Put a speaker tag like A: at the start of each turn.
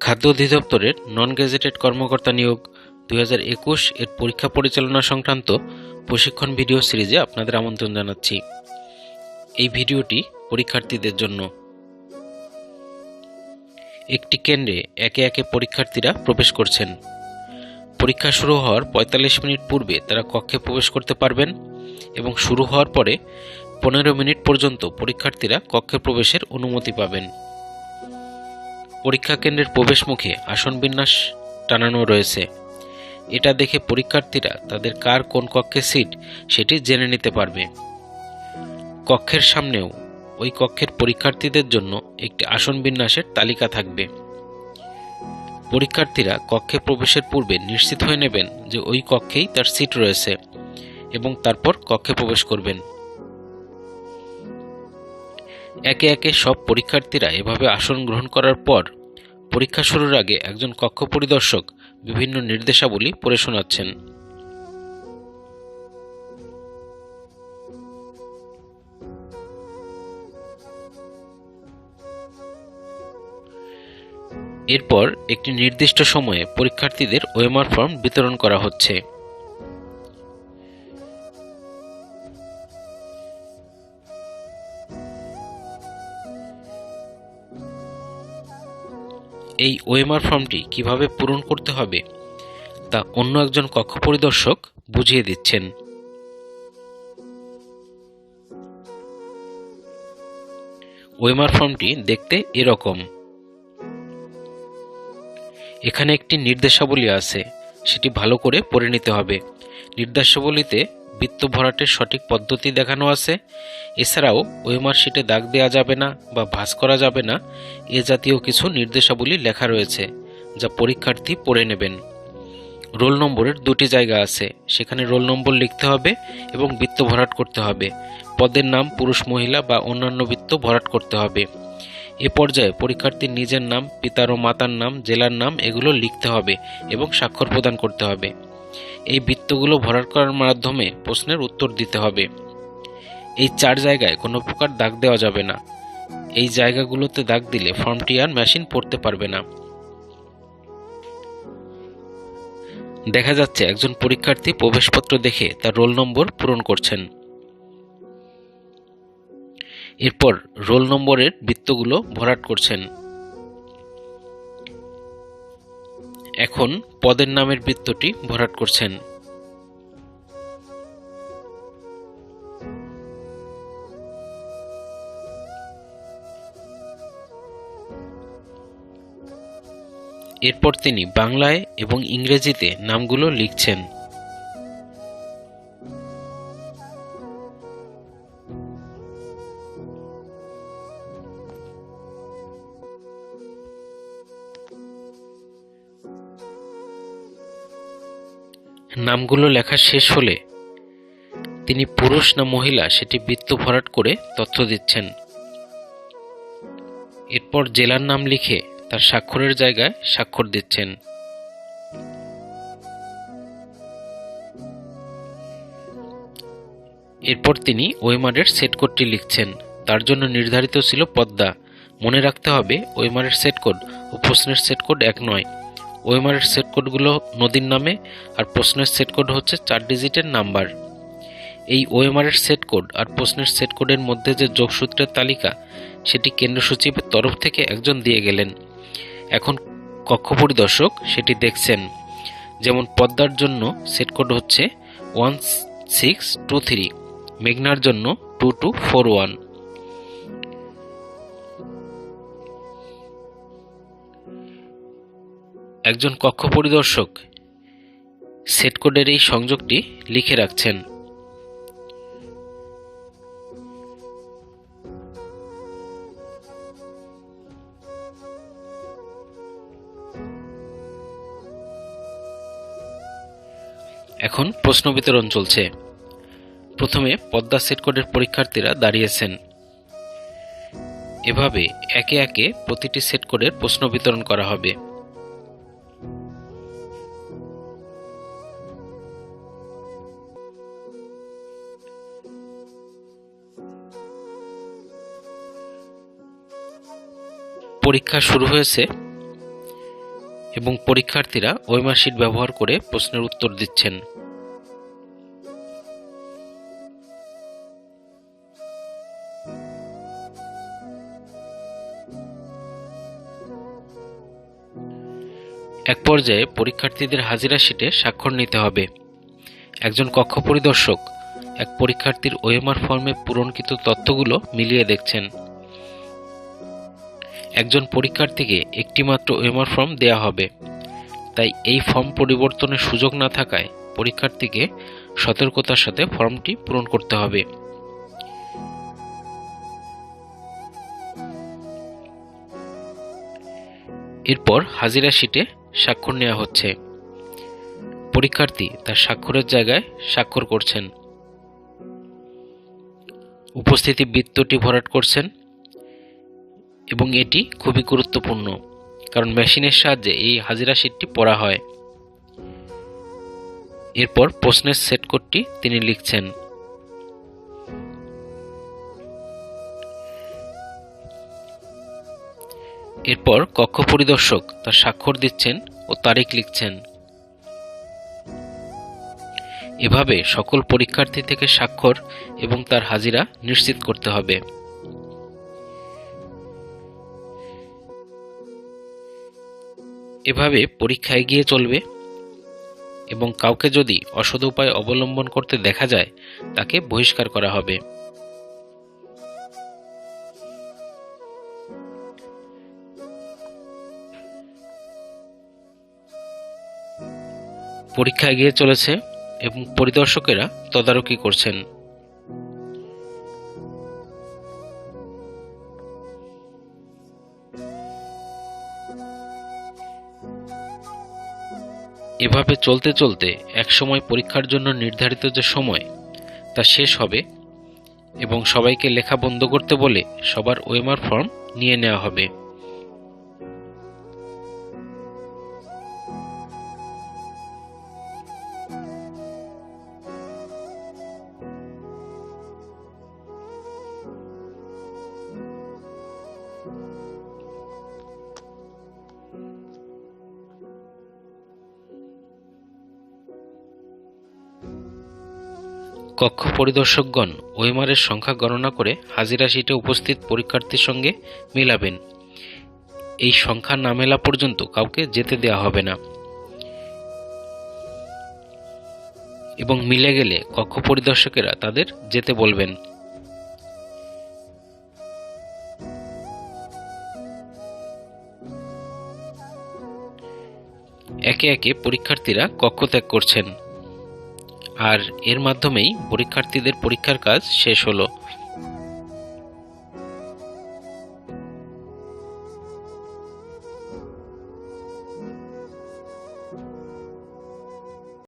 A: খাদ্য অধিদপ্তরের নন গেজেটেড কর্মকর্তা নিয়োগ 2021 এর পরীক্ষা পরিচালনা সংক্রান্ত প্রশিক্ষণ ভিডিও সিরিজে আপনাদের আমন্ত্রণ জানাচ্ছি। এই ভিডিওটি পরীক্ষার্থীদের জন্য। একটি কেন্দ্রে একে একে পরীক্ষার্থীরা প্রবেশ করছেন। পরীক্ষা শুরু হওয়ার 45 মিনিট পূর্বে তারা কক্ষে প্রবেশ করতে পারবেন এবং শুরু হওয়ার পরে 15 মিনিট পর্যন্ত পরীক্ষার্থীরা কক্ষে প্রবেশের অনুমতি পাবেন। পরীক্ষা কেন্দ্রের প্রবেশমুখে আসন বিন্যাস টানানো রয়েছে। এটা দেখে পরীক্ষার্থীরা তাদের কার কোন কক্ষে সিট সেটি জেনে নিতে পারবে। কক্ষের সামনেও ওই কক্ষের পরীক্ষার্থীদের জন্য একটি আসন বিন্যাসের তালিকা থাকবে। পরীক্ষার্থীরা কক্ষে প্রবেশের পূর্বে নিশ্চিত হয়ে নেবেন যে ওই কক্ষেই তার সিট রয়েছে এবং তারপর কক্ষে প্রবেশ করবেন। একে একে সব পরীক্ষার্থীরা এভাবে আসন গ্রহণ করার পর পরীক্ষা শুরুর আগে একজন কক্ষ পরিদর্শক বিভিন্ন নির্দেশাবলী পড়ে শোনাচ্ছেন। এরপর একটি নির্দিষ্ট সময়ে পরীক্ষার্থীদের ওএমআর ফর্ম বিতরণ করা হচ্ছে। এই ওএমআর ফর্মটি কিভাবে পূরণ করতে হবে তা অন্য একজন কক্ষ পরিদর্শক বুঝিয়ে দিচ্ছেন। ওএমআর ফর্মটি দেখতে এরকম। এখানে একটি নির্দেশাবলী আছে, সেটি ভালো করে পড়ে নিতে হবে। নির্দেশাবলীতে বৃত্ত ভরাটের সঠিক পদ্ধতি দেখানো আছে। এছাড়াও ওএমআর শিটে দাগ দেওয়া যাবে না বা ভাঁজ করা যাবে না, এ জাতীয় কিছু নির্দেশাবলী লেখা রয়েছে যা পরীক্ষার্থী পড়ে নেবেন। রোল নম্বরের দুটি জায়গা আছে, সেখানে রোল নম্বর লিখতে হবে এবং বৃত্ত ভরাট করতে হবে। পদের নাম পুরুষ, মহিলা বা অন্যান্য বৃত্ত ভরাট করতে হবে। এ পর্যায়ে পরীক্ষার্থীর নিজের নাম, পিতার ও মাতার নাম, জেলার নাম এগুলো লিখতে হবে এবং স্বাক্ষর প্রদান করতে হবে। এই বৃত্তগুলো ভরাট করার মাধ্যমে প্রশ্নের উত্তর দিতে হবে। এই 4 জায়গায় কোনো প্রকার দাগ দেওয়া যাবে না। এই জায়গাগুলোতে দাগ দিলে ফর্মটি আর মেশিন পড়তে পারবে না। দেখা যাচ্ছে একজন পরীক্ষার্থী প্রবেশপত্র দেখে তার রোল নম্বর পূরণ করছেন। এরপর রোল নম্বরের বৃত্তগুলো ভরাট করছেন। এখন পদের নামের বৃত্তটি ভরাট করছেন। এরপর তিনি বাংলায় এবং ইংরেজিতে নামগুলো লিখছেন। নামগুলো লেখা শেষ হলে তিনি পুরুষ না মহিলা সেটি বৃত্ত ভরাট করে তথ্য দিচ্ছেন। এরপর জেলার নাম লিখে তার স্বাক্ষরের জায়গায় স্বাক্ষর দিচ্ছেন। এরপর তিনি ওএমআরের সেট কোডটি লিখছেন। তার জন্য নির্ধারিত ছিল পদ্মা। মনে রাখতে হবে ওএমআরের সেট কোড ও প্রশ্নের সেট কোড এক নয়। ওএমআরের সেট কোডগুলো নদীর নামে আর প্রশ্নের সেট কোড হচ্ছে 4 ডিজিটের নাম্বার। এই ওএমআরের সেট কোড আর প্রশ্নের সেট কোডের মধ্যে যে যোগসূত্রের তালিকা সেটি কেন্দ্র সচিবের তরফ থেকে একজন দিয়ে গেলেন। এখন কক্ষ পরিদর্শক সেটি দেখছেন। যেমন পদ্মার জন্য সেট কোড হচ্ছে 1623, মেঘনার জন্য 2241। একজন কক্ষ পরিদর্শক সেট কোডের এই সংযোগটি লিখে রাখছেন। এখন প্রশ্ন বিতরণ চলছে। প্রথমে পদ্মা সেট কোডের পরীক্ষার্থীরা দাঁড়িয়েছেন। এভাবে একে একে প্রতিটি সেট কোডের প্রশ্ন বিতরণ করা হবে। পরীক্ষা শুরু হয়েছে। এবং পরীক্ষার্থীরা ওএমআর শিট ব্যবহার করে প্রশ্নের উত্তর দিচ্ছেন। এক পর্যায়ে পরীক্ষার্থীদের হাজিরা শিটে স্বাক্ষর নিতে হবে। একজন কক্ষ পরিদর্শক এক পরীক্ষার্থীর ওএমআর ফর্মে পূরণকৃত তথ্যগুলো মিলিয়ে দেখছেন। একজন পরীক্ষার্থীকে একটি মাত্র ওএমআর ফর্ম দেয়া হবে, তাই এই ফর্ম পরিবর্তনের সুযোগ না থাকায় পরীক্ষার্থীকে সতর্কতার সাথে ফর্মটি পূরণ করতে হবে। এরপর হাজিরা শিটে স্বাক্ষর নেওয়া হচ্ছে। পরীক্ষার্থী তার স্বাক্ষরের জায়গায় স্বাক্ষর করছেন, উপস্থিতি বৃত্তটি ভরাট করছেন এবং এটি খুবই গুরুত্বপূর্ণ, কারণ মেশিনের সাহায্যে এই হাজিরা শিটটি পড়া হয়। এরপর প্রশ্নের সেট কোডটি তিনি লিখছেন। এরপর কক্ষ পরিদর্শক তার স্বাক্ষর দিচ্ছেন ও তারিখ লিখছেন। এভাবে সকল পরীক্ষার্থী থেকে স্বাক্ষর এবং তার হাজিরা নিশ্চিত করতে হবে। এভাবে পরীক্ষা এগিয়ে চলবে এবং কাউকে যদি অসৎ উপায় অবলম্বন করতে দেখা যায় তাকে বহিষ্কার করা হবে। পরীক্ষা এগিয়ে চলেছে এবং পরিদর্শকেরা তদারকি করছেন। এভাবে চলতে চলতে একসময় পরীক্ষার জন্য নির্ধারিত যে সময় তা শেষ হবে এবং সবাইকে লেখা বন্ধ করতে বলে সবার ওএমআর ফর্ম নিয়ে নেওয়া হবে। কক্ষ পরিদর্শকগণ ওএমআরের সংখ্যা গণনা করে হাজিরা শিটে উপস্থিত পরীক্ষার্থীর সঙ্গে মেলাবেন। এই সংখ্যা না মেলা পর্যন্ত কাউকে যেতে দেওয়া হবে না এবং মিলে গেলে কক্ষ পরিদর্শকেরা তাদের যেতে বলবেন। একে একে পরীক্ষার্থীরা কক্ষ ত্যাগ করছেন, আর এর মাধ্যমেই পরীক্ষার্থীদের পরীক্ষার কাজ শেষ হলো।